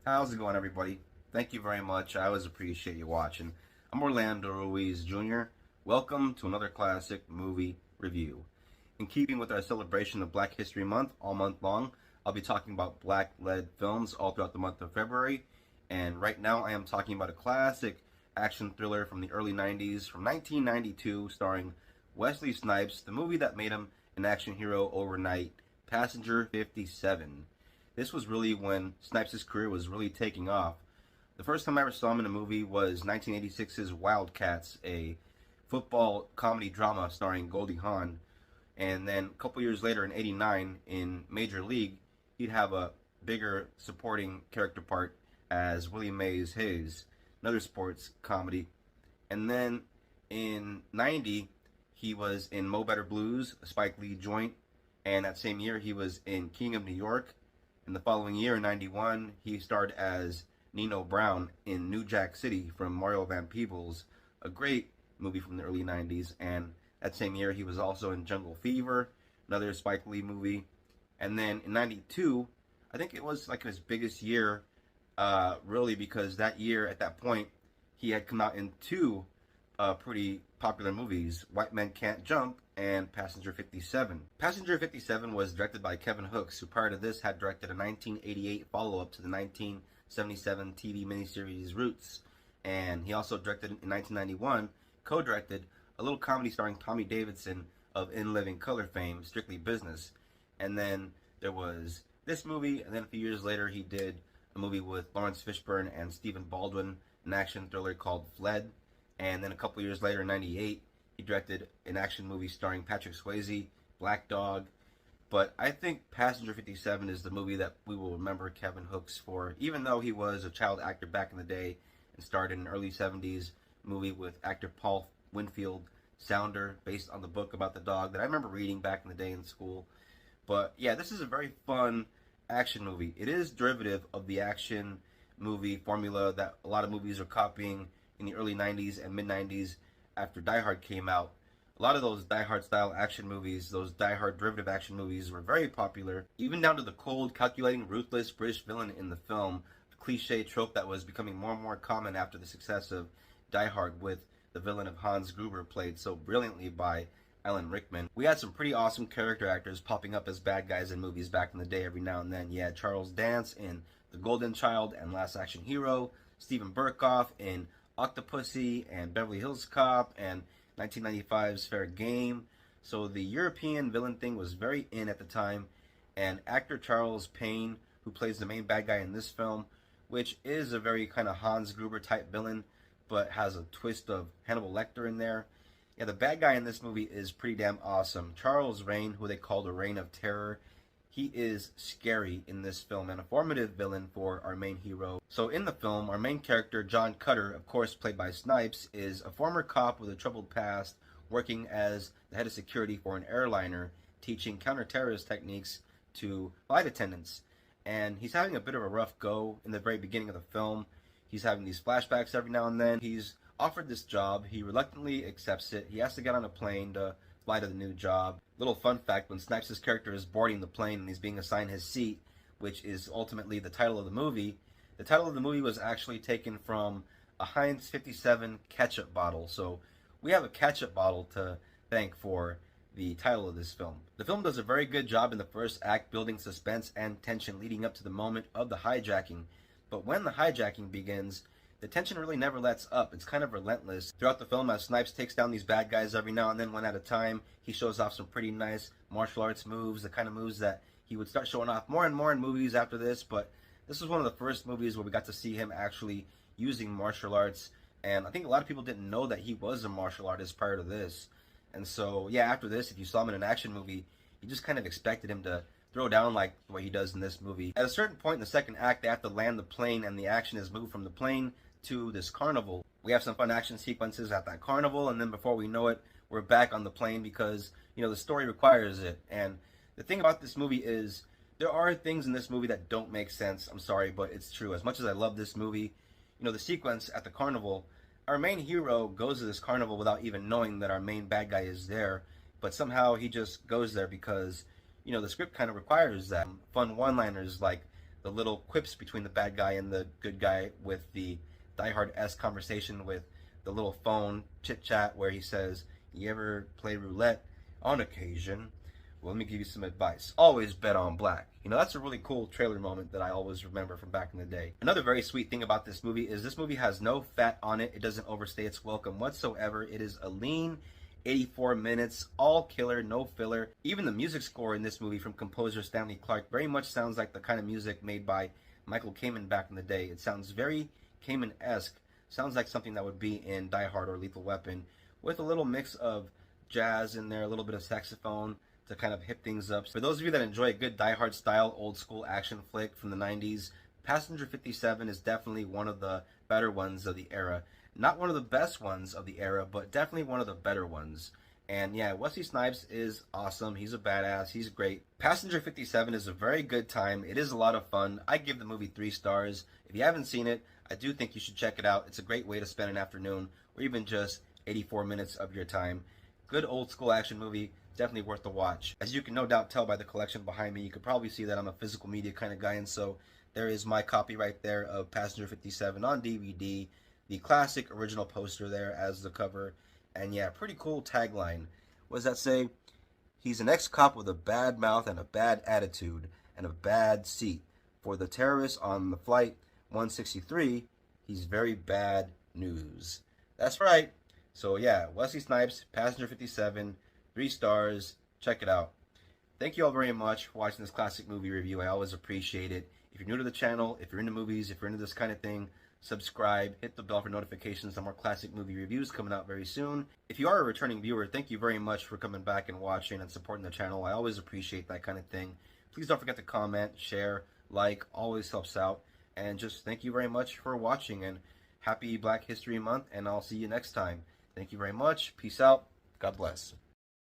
How's it going, everybody? Thank you very much. I always appreciate you watching. I'm Orlando Ruiz Jr. Welcome to another classic movie review. In keeping with our celebration of Black History Month all month long, I'll be talking about black-led films all throughout the month of February. And right now I am talking about a classic action thriller from the early 90s, from 1992, starring Wesley Snipes, the movie that made him an action hero overnight, Passenger 57. This was really when Snipes' career was really taking off. The first time I ever saw him in a movie was 1986's Wildcats, a football comedy drama starring Goldie Hawn. And then a couple years later in '89 in Major League, he'd have a bigger supporting character part as Willie Mays Hayes, another sports comedy. And then in '90, he was in Mo Better Blues, a Spike Lee joint. And that same year, he was in King of New York. In the following year, in '91, he starred as Nino Brown in New Jack City from Mario Van Peebles, a great movie from the early '90s. And that same year, he was also in Jungle Fever, another Spike Lee movie. And then in '92, I think it was like his biggest year, really, because that year, at that point, he had come out in two pretty popular movies, White Men Can't Jump and Passenger 57. Passenger 57 was directed by Kevin Hooks, who prior to this had directed a 1988 follow-up to the 1977 TV miniseries Roots. And he also directed in 1991, co-directed a little comedy starring Tommy Davidson of In Living Color fame, Strictly Business. And then there was this movie, and then a few years later he did a movie with Lawrence Fishburne and Stephen Baldwin, an action thriller called Fled. And then a couple years later, in '98, he directed an action movie starring Patrick Swayze, Black Dog. But I think Passenger 57 is the movie that we will remember Kevin Hooks for, even though he was a child actor back in the day and starred in an early '70s movie with actor Paul Winfield, Sounder, based on the book about the dog that I remember reading back in the day in school. But yeah, this is a very fun action movie. It is derivative of the action movie formula that a lot of movies are copying in the early '90s and mid-'90s after Die Hard came out. A lot of those Die Hard style action movies, those Die Hard derivative action movies, were very popular, even down to the cold, calculating, ruthless British villain in the film, the cliche trope that was becoming more and more common after the success of Die Hard, with the villain of Hans Gruber played so brilliantly by Alan Rickman. We had some pretty awesome character actors popping up as bad guys in movies back in the day every now and then. You had Charles Dance in The Golden Child and Last Action Hero, Steven Berkoff in Octopussy and Beverly Hills Cop and 1995's Fair Game. So the European villain thing was very in at the time, and actor Charles Payne, who plays the main bad guy in this film, which is a very kind of Hans Gruber type villain, but has a twist of Hannibal Lecter in there. Yeah, the bad guy in this movie is pretty damn awesome. Charles Rain, who they call the Reign of Terror, he is scary in this film and a formative villain for our main hero. So in the film, our main character, John Cutter, of course played by Snipes, is a former cop with a troubled past working as the head of security for an airliner, teaching counter-terrorist techniques to flight attendants. And he's having a bit of a rough go in the very beginning of the film. He's having these flashbacks every now and then. He's offered this job. He reluctantly accepts it. He has to get on a plane to fly to the new job. Little fun fact, when Snipes' character is boarding the plane and he's being assigned his seat, which is ultimately the title of the movie was actually taken from a Heinz 57 ketchup bottle. So we have a ketchup bottle to thank for the title of this film. The film does a very good job in the first act building suspense and tension leading up to the moment of the hijacking. But when the hijacking begins, the tension really never lets up. It's kind of relentless. Throughout the film, as Snipes takes down these bad guys every now and then, one at a time, he shows off some pretty nice martial arts moves, the kind of moves that he would start showing off more and more in movies after this. But this was one of the first movies where we got to see him actually using martial arts. And I think a lot of people didn't know that he was a martial artist prior to this. And so, yeah, after this, if you saw him in an action movie, you just kind of expected him to throw down like the way he does in this movie. At a certain point in the second act, they have to land the plane, and the action is moved from the plane to this carnival. We have some fun action sequences at that carnival, and then before we know it, we're back on the plane because, the story requires it. And the thing about this movie is there are things in this movie that don't make sense. I'm sorry, but it's true. As much as I love this movie, the sequence at the carnival, our main hero goes to this carnival without even knowing that our main bad guy is there, but somehow he just goes there because, the script kind of requires that. Fun one-liners like the little quips between the bad guy and the good guy, with the Die Hard-esque conversation with the little phone chit-chat where he says, "You ever play roulette?" "On occasion." "Well, let me give you some advice. Always bet on black." You know, that's a really cool trailer moment that I always remember from back in the day. Another very sweet thing about this movie is this movie has no fat on it. It doesn't overstay its welcome whatsoever. It is a lean 84 minutes, all killer, no filler. Even the music score in this movie from composer Stanley Clarke very much sounds like the kind of music made by Michael Kamen back in the day. It sounds very Kamen-esque. Sounds like something that would be in Die Hard or Lethal Weapon, with a little mix of jazz in there, a little bit of saxophone to kind of hip things up. For those of you that enjoy a good Die Hard style old school action flick from the 90s, Passenger 57 is definitely one of the better ones of the era. Not one of the best ones of the era, but definitely one of the better ones. And yeah, Wesley Snipes is awesome. He's a badass. He's great. Passenger 57 is a very good time. It is a lot of fun. I give the movie 3 stars. If you haven't seen it, I do think you should check it out. It's a great way to spend an afternoon or even just 84 minutes of your time. Good old school action movie. Definitely worth the watch. As you can no doubt tell by the collection behind me, you could probably see that I'm a physical media kind of guy, and so there is my copy right there of Passenger 57 on DVD. The classic original poster there as the cover. And yeah, pretty cool tagline. What does that say? "He's an ex-cop with a bad mouth and a bad attitude and a bad seat. For the terrorists on the flight 163, he's very bad news." That's right. So yeah, Wesley Snipes, Passenger 57, 3 stars. Check it out. Thank you all very much for watching this classic movie review. I always appreciate it. If you're new to the channel, if you're into movies, if you're into this kind of thing, subscribe, hit the bell for notifications on more classic movie reviews coming out very soon. If you are a returning viewer, thank you very much for coming back and watching and supporting the channel. I always appreciate that kind of thing. Please don't forget to comment, share, like, always helps out. And just thank you very much for watching, and happy Black History Month, and I'll see you next time. Thank you very much. Peace out. God bless.